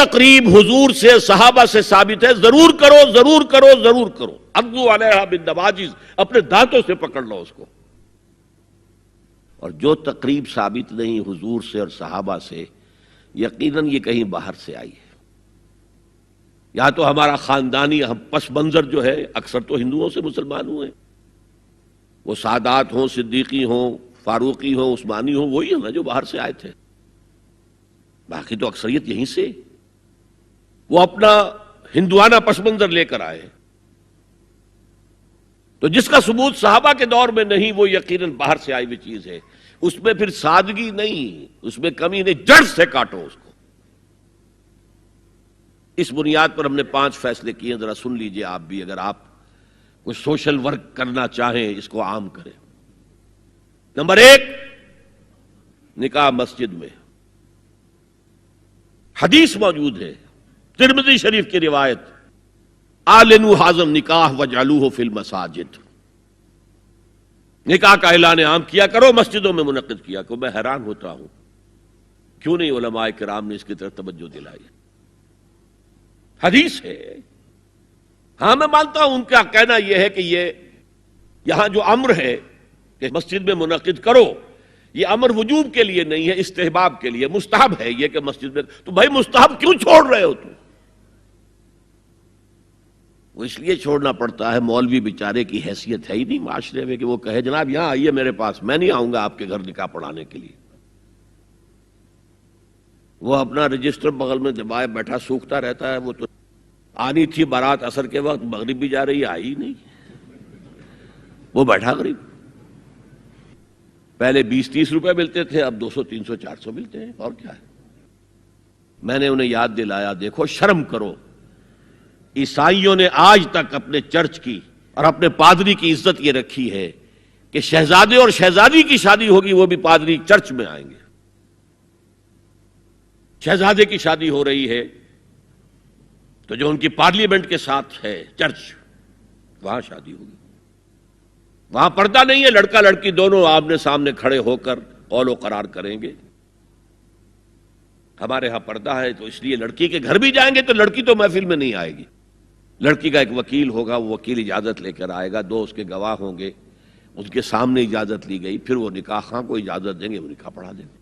تقریب حضور سے صحابہ سے ثابت ہے ضرور کرو ضرور کرو ضرور کرو، عضوا علیہا بالنواجذ، اپنے دانتوں سے پکڑ لو اس کو۔ اور جو تقریب ثابت نہیں حضور سے اور صحابہ سے، یقیناً یہ کہیں باہر سے آئی ہے۔ یا تو ہمارا خاندانی پس منظر جو ہے، اکثر تو ہندوؤں سے مسلمان ہوئے، وہ سادات ہوں، صدیقی ہوں، فاروقی ہوں، عثمانی ہوں، وہی ہے نا جو باہر سے آئے تھے، باقی تو اکثریت یہیں سے، وہ اپنا ہندوانہ پس منظر لے کر آئے۔ تو جس کا ثبوت صحابہ کے دور میں نہیں، وہ یقیناً باہر سے آئی ہوئی چیز ہے، اس میں پھر سادگی نہیں، اس میں کمی نہیں، جڑ سے کاٹو اس کو۔ اس بنیاد پر ہم نے 5 فیصلے کیے، ذرا سن لیجئے آپ بھی، اگر آپ کوئی سوشل ورک کرنا چاہیں اس کو عام کریں۔ نمبر 1، نکاح مسجد میں۔ حدیث موجود ہے، ترمذی شریف کی روایت، اعلنوا ھذا النکاح واجعلوہ فی المساجد، نکاح کا اعلان عام کیا کرو، مسجدوں میں منعقد کیا کرو۔ میں حیران ہوتا ہوں کیوں نہیں علماء کرام نے اس کی طرف توجہ دلائی۔ حدیث ہے، ہاں میں مانتا ہوں ان کا کہنا یہ ہے کہ یہ یہاں جو امر ہے کہ مسجد میں منعقد کرو، یہ امر وجوب کے لیے نہیں ہے، استحباب کے لیے، مستحب ہے یہ کہ مسجد میں۔ تو بھائی مستحب کیوں چھوڑ رہے ہو تم؟ وہ اس لیے چھوڑنا پڑتا ہے، مولوی بیچارے کی حیثیت ہے ہی نہیں معاشرے میں کہ وہ کہے جناب یہاں آئیے میرے پاس، میں نہیں آؤں گا آپ کے گھر نکاح پڑھانے کے لیے۔ وہ اپنا رجسٹر بغل میں دبائے بیٹھا سوکھتا رہتا ہے۔ وہ تو آنی تھی بارات عصر کے وقت، مغرب بھی جا رہی ہے، آئی ہی نہیں، وہ بیٹھا غریب۔ پہلے 20-30 روپے ملتے تھے، اب 200 300 400 ملتے ہیں، اور کیا ہے۔ میں نے انہیں یاد دلایا دیکھو شرم کرو، عیسائیوں نے آج تک اپنے چرچ کی اور اپنے پادری کی عزت یہ رکھی ہے کہ شہزادے اور شہزادی کی شادی ہوگی وہ بھی پادری چرچ میں آئیں گے۔ شہزادے کی شادی ہو رہی ہے تو جو ان کی پارلیمنٹ کے ساتھ ہے چرچ، وہاں شادی ہوگی، وہاں پردہ نہیں ہے، لڑکا لڑکی دونوں آمنے سامنے کھڑے ہو کر قول و قرار کریں گے۔ ہمارے ہاں پردہ ہے تو اس لیے لڑکی کے گھر بھی جائیں گے تو لڑکی تو محفل میں نہیں آئے گی، لڑکی کا ایک وکیل ہوگا، وہ وکیل اجازت لے کر آئے گا، 2 اس کے گواہ ہوں گے، اس کے سامنے اجازت لی گئی، پھر وہ نکاح خواہ کو اجازت دیں گے، وہ نکاح پڑھا دیں گے۔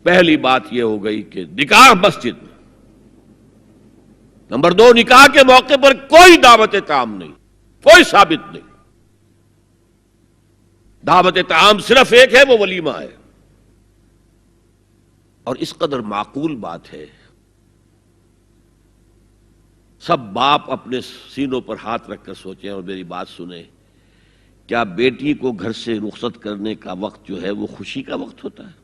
پہلی بات یہ ہو گئی کہ نکاح مسجد میں۔ نمبر 2، نکاح کے موقع پر کوئی دعوت طعام نہیں، کوئی ثابت نہیں۔ دعوت طعام صرف ایک ہے، وہ ولیمہ ہے، اور اس قدر معقول بات ہے، سب باپ اپنے سینوں پر ہاتھ رکھ کر سوچیں اور میری بات سنیں، کیا بیٹی کو گھر سے رخصت کرنے کا وقت جو ہے وہ خوشی کا وقت ہوتا ہے؟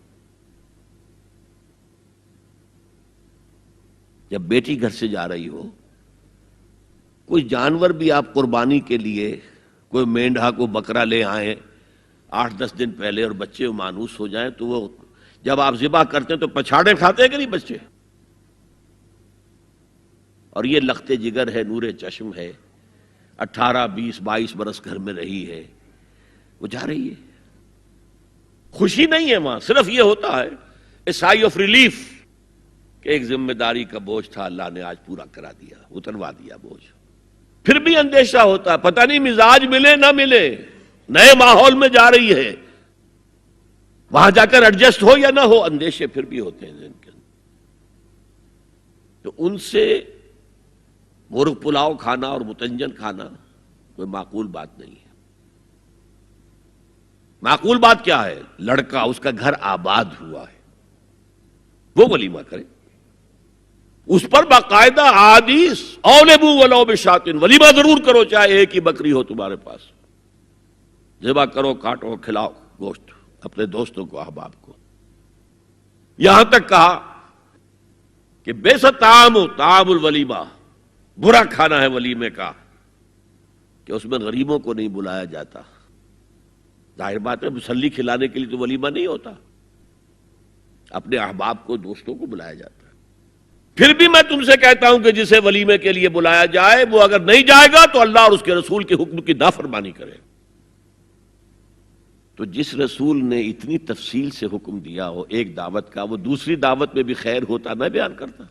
جب بیٹی گھر سے جا رہی ہو، کوئی جانور بھی آپ قربانی کے لیے، کوئی مینڈھا کو بکرا لے آئیں 8-10 دن پہلے اور بچے مانوس ہو جائیں تو وہ جب آپ ذبح کرتے ہیں تو پچھاڑے کھاتے ہیں کہ نہیں بچے؟ اور یہ لخت جگر ہے، نور چشم ہے، 18 20 22 برس گھر میں رہی ہے، وہ جا رہی ہے، خوشی نہیں ہے وہاں، صرف یہ ہوتا ہے اے سائی آف ریلیف کہ ایک ذمہ داری کا بوجھ تھا، اللہ نے آج پورا کرا دیا، اتروا دیا بوجھ۔ پھر بھی اندیشہ ہوتا ہے، پتہ نہیں مزاج ملے نہ ملے، نئے ماحول میں جا رہی ہے، وہاں جا کر ایڈجسٹ ہو یا نہ ہو، اندیشے پھر بھی ہوتے ہیں ذہن کے اندر۔ تو ان سے مرغ پلاؤ کھانا اور متنجن کھانا کوئی معقول بات نہیں ہے۔ معقول بات کیا ہے؟ لڑکا، اس کا گھر آباد ہوا ہے، وہ ولیمہ کرے، اس پر باقاعدہ حدیث اولبو ولو بشاۃ، ولیمہ ضرور کرو چاہے ایک ہی بکری ہو تمہارے پاس، ذبح کرو، کاٹو، کھلاؤ گوشت اپنے دوستوں کو، احباب کو۔ یہاں تک کہا کہ بیس طعام الولیمہ، برا کھانا ہے ولیمے کا کہ اس میں غریبوں کو نہیں بلایا جاتا۔ ظاہر بات ہے مسلی کھلانے کے لیے تو ولیمہ نہیں ہوتا، اپنے احباب کو، دوستوں کو بلایا جاتا ہے۔ پھر بھی میں تم سے کہتا ہوں کہ جسے ولیمے کے لیے بلایا جائے وہ اگر نہیں جائے گا تو اللہ اور اس کے رسول کے حکم کی نافرمانی کرے۔ تو جس رسول نے اتنی تفصیل سے حکم دیا ہو ایک دعوت کا، وہ دوسری دعوت میں بھی خیر ہوتا نہ بیان کرتا؟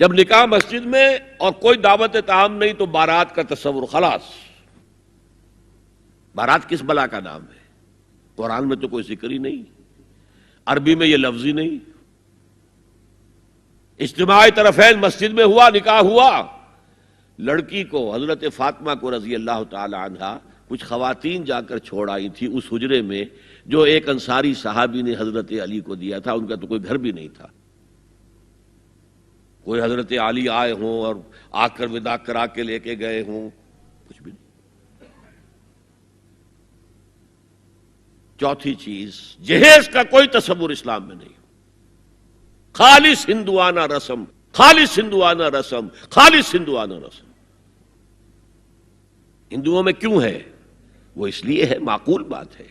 جب نکاح مسجد میں اور کوئی دعوت طعام نہیں تو بارات کا تصور خلاص. بارات کس بلا کا نام ہے؟ قرآن میں تو کوئی ذکر ہی نہیں، عربی میں یہ لفظ ہی نہیں. اجتماع طرفین مسجد میں ہوا، نکاح ہوا. لڑکی کو، حضرت فاطمہ کو رضی اللہ تعالی عنہا، کچھ خواتین جا کر چھوڑ آئی تھی اس حجرے میں جو ایک انصاری صحابی نے حضرت علی کو دیا تھا. ان کا تو کوئی گھر بھی نہیں تھا. کوئی حضرت علی آئے ہوں اور آ کر وداع کرا کے لے کے گئے ہوں، کچھ بھی نہیں. چوتھی چیز، جہیز کا کوئی تصور اسلام میں نہیں. خالص ہندوانہ رسم، خالص ہندوانہ رسم، خالص ہندوانہ رسم. ہندوؤں میں کیوں ہے؟ وہ اس لیے ہے، معقول بات ہے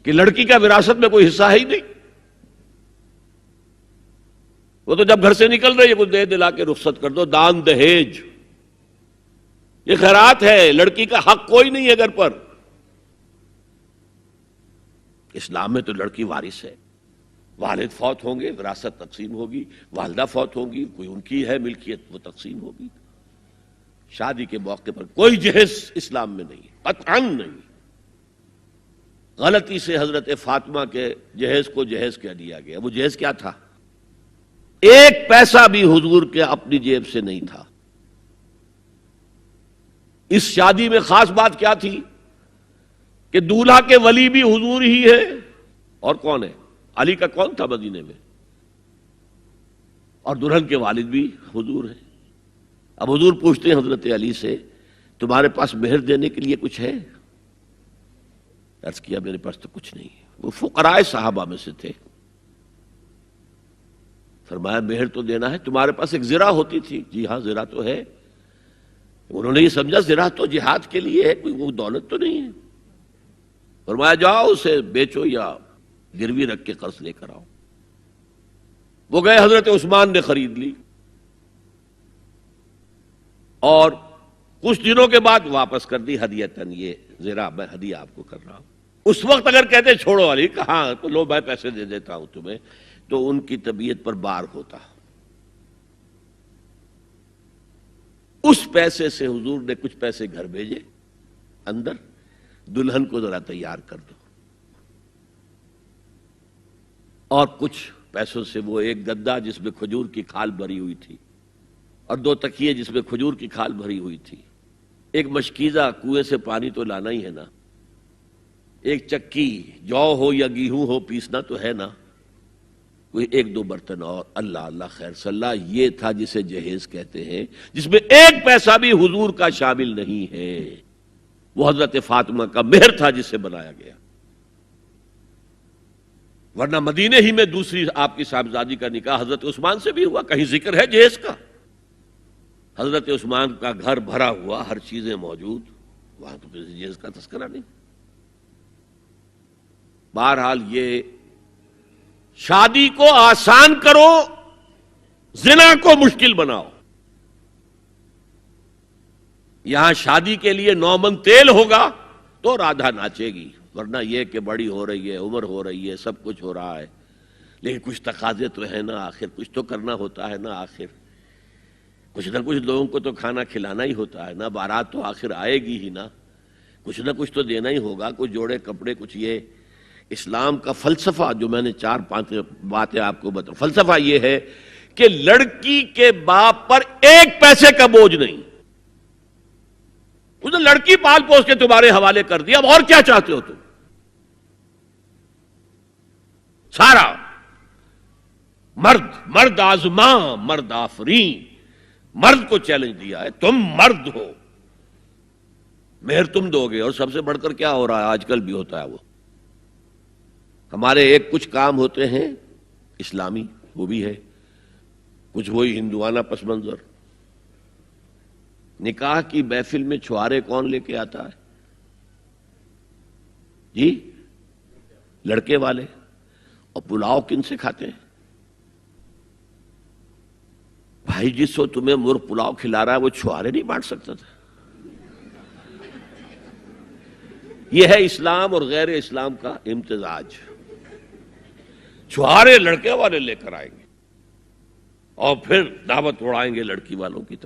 کہ لڑکی کا وراثت میں کوئی حصہ ہے ہی نہیں. وہ تو جب گھر سے نکل رہی ہے کچھ دے دلا کے رخصت کر دو. دان دہیج یہ خیرات ہے، لڑکی کا حق کوئی نہیں ہے گھر پر. اسلام میں تو لڑکی وارث ہے. والد فوت ہوں گے، وراثت تقسیم ہوگی. والدہ فوت ہوں گی، کوئی ان کی ہے ملکیت، وہ تقسیم ہوگی. شادی کے موقع پر کوئی جہیز اسلام میں نہیں، قطعاً نہیں. غلطی سے حضرت فاطمہ کے جہیز کو جہیز کہہ دیا گیا. وہ جہیز کیا تھا؟ ایک پیسہ بھی حضور کے اپنی جیب سے نہیں تھا. اس شادی میں خاص بات کیا تھی کہ دولہا کے ولی بھی حضور ہی ہے. اور کون ہے؟ علی کا کون تھا مدینے میں؟ اور دلہن کے والد بھی حضور ہیں. اب حضور پوچھتے ہیں حضرت علی سے، تمہارے پاس مہر دینے کے لیے کچھ ہے؟ عرض کیا میرے پاس تو کچھ نہیں. وہ فقراء صحابہ میں سے تھے. فرمایا مہر تو دینا ہے. تمہارے پاس ایک زرہ ہوتی تھی؟ جی ہاں زرہ تو ہے. انہوں نے یہ سمجھا زرہ تو جہاد کے لیے ہے، کوئی وہ دولت تو نہیں ہے. فرمایا جاؤ اسے بیچو یا گروی رکھ کے قرض لے کر آؤ. وہ گئے، حضرت عثمان نے خرید لی اور کچھ دنوں کے بعد واپس کر دی ہدیتاً. یہ زرہ میں ہدیہ آپ کو کر رہا ہوں. اس وقت اگر کہتے چھوڑو علی، کہاں تو لو میں پیسے دے دیتا ہوں تمہیں، تو ان کی طبیعت پر بار ہوتا. اس پیسے سے حضور نے کچھ پیسے گھر بھیجے اندر، دلہن کو ذرا تیار کر دو. اور کچھ پیسوں سے وہ ایک گدا جس میں کھجور کی کھال بھری ہوئی تھی، اور 2 تکیے جس میں کھجور کی کھال بھری ہوئی تھی، ایک مشکیزہ، کنویں سے پانی تو لانا ہی ہے نا، ایک چکی، جو ہو یا گیہوں ہو پیسنا تو ہے نا، کوئی 1-2 برتن اور. اللہ اللہ خیر صلی اللہ. یہ تھا جسے جہیز کہتے ہیں، جس میں ایک پیسہ بھی حضور کا شامل نہیں ہے. وہ حضرت فاطمہ کا مہر تھا جسے بنایا گیا. ورنہ مدینے ہی میں دوسری آپ کی صاحبزادی کا نکاح حضرت عثمان سے بھی ہوا. کہیں ذکر ہے جہیز کا؟ حضرت عثمان کا گھر بھرا ہوا، ہر چیزیں موجود، وہاں تو کسی جہیز کا تذکرہ نہیں. بہرحال یہ شادی کو آسان کرو، زنا کو مشکل بناؤ. یہاں شادی کے لیے 9 من تیل ہوگا تو رادھا ناچے گی. ورنہ یہ کہ بڑی ہو رہی ہے، عمر ہو رہی ہے، سب کچھ ہو رہا ہے، لیکن کچھ تقاضے تو ہے نا، آخر کچھ تو کرنا ہوتا ہے نا. آخر کچھ نہ کچھ لوگوں کو تو کھانا کھلانا ہی ہوتا ہے نا. بارات تو آخر آئے گی ہی نا، کچھ نہ کچھ تو دینا ہی ہوگا. کچھ جوڑے کپڑے، کچھ. یہ اسلام کا فلسفہ جو میں نے 4-5 باتیں آپ کو بتا، فلسفہ یہ ہے کہ لڑکی کے باپ پر ایک پیسے کا بوجھ نہیں. اس نے لڑکی پال پوس کے تمہارے حوالے کر دیا، اب اور کیا چاہتے ہو تم؟ سارا مرد آزماں، مرد آفرین، مرد کو چیلنج دیا ہے، تم مرد ہو، مہر تم دو گے. اور سب سے بڑھ کر کیا ہو رہا ہے آج کل بھی ہوتا ہے، وہ ہمارے ایک کچھ کام ہوتے ہیں اسلامی، وہ بھی ہے، کچھ وہی ہندوانہ پس منظر. نکاح کی محفل میں چھوارے کون لے کے آتا ہے؟ جی لڑکے والے. اور پلاؤ کن سے کھاتے ہیں؟ بھائی جس کو تمہیں مرغ پلاؤ کھلا رہا ہے وہ چھوارے نہیں بانٹ سکتا تھا؟ یہ ہے اسلام اور غیر اسلام کا امتزاج. چھوارے لڑکے والے لے کر آئیں گے اور پھر دعوت اڑائیں گے لڑکی والوں کی طرف.